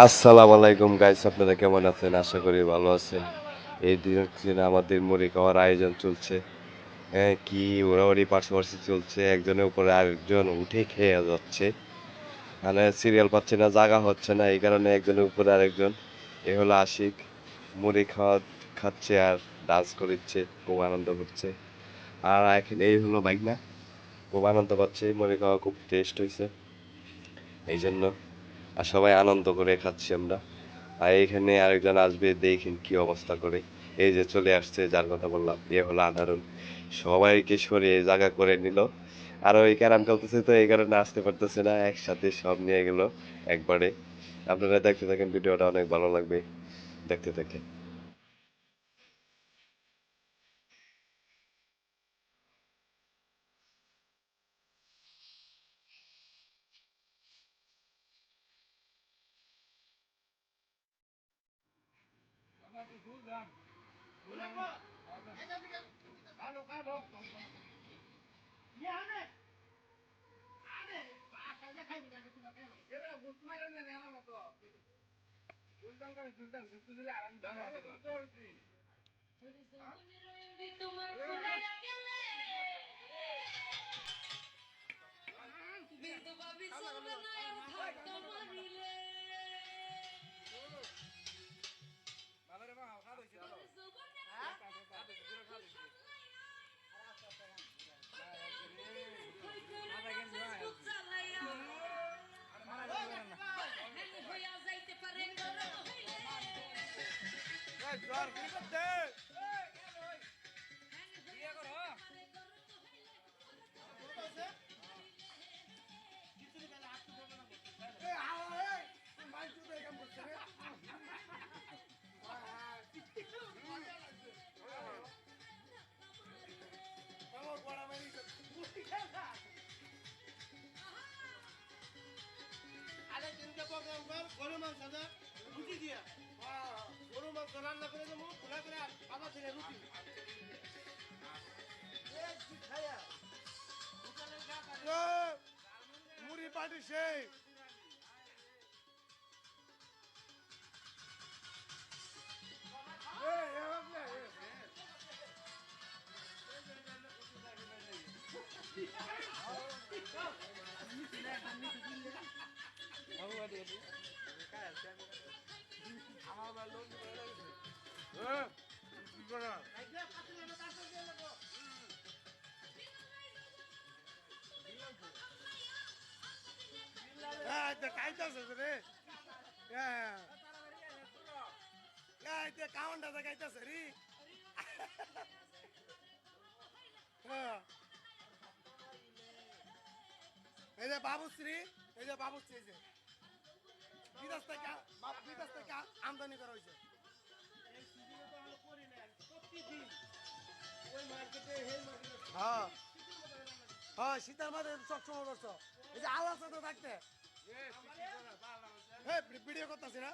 আসসালামু আলাইকুম গাইস, আপনারা কেমন আছেন? আশা করি ভালো আছেন। এই দিন আমাদের মুড়ি খাওয়ার আয়োজন চলছে। হ্যাঁ, কি ওরাওরি পাশাপাশি চলছে, একজনের উপরে আরেকজন উঠে খেয়ে যাচ্ছে। মানে সিরিয়াল পাচ্ছে না, জাগা হচ্ছে না, এই কারণে একজনের উপরে আরেকজন। এ হলো আশিক, মুড়ি খাচ্ছে আর ডান্স করছে, খুব আনন্দ করছে। আর এখন এই হলো বাইক না, খুব আনন্দ পাচ্ছে, মুড়ি খাওয়া খুব টেস্ট হয়েছে এই জন্য। আর সবাই আনন্দ করে খাচ্ছি আমরা। আর এইখানে আরেকজন আসবে, দেখেন কি অবস্থা করে। এই যে চলে আসছে, যার কথা বললাম, এ হলো আনারুল। সবাইকে সরিয়ে জায়গা করে নিল। আর ওই ক্যারাম খেলতেছে, তো এই কারণে আসতে পারতেছে না, একসাথে সব নিয়ে গেল একবারে। আপনারা দেখতে থাকেন, ভিডিওটা অনেক ভালো লাগবে, দেখতে থাকেন। গরু মাংস রুটি দিয়া গরু মাংস রান্না করে দেবো খোলা করে আদা থেকে রুটি মুড়ি পাটি সেই কাউন্টা গাইতেছে রে এই যে বাবুশ্রী, এই যে বাবুশ্রী, এই যে বিদেশ থেকে আমদানি করা হয়েছে। হ্যাঁ হ্যাঁ, শীতের মাঝে সবসময় করছো, এই যে আওয়াজ তো থাকতে ভিডিও করতেছি না।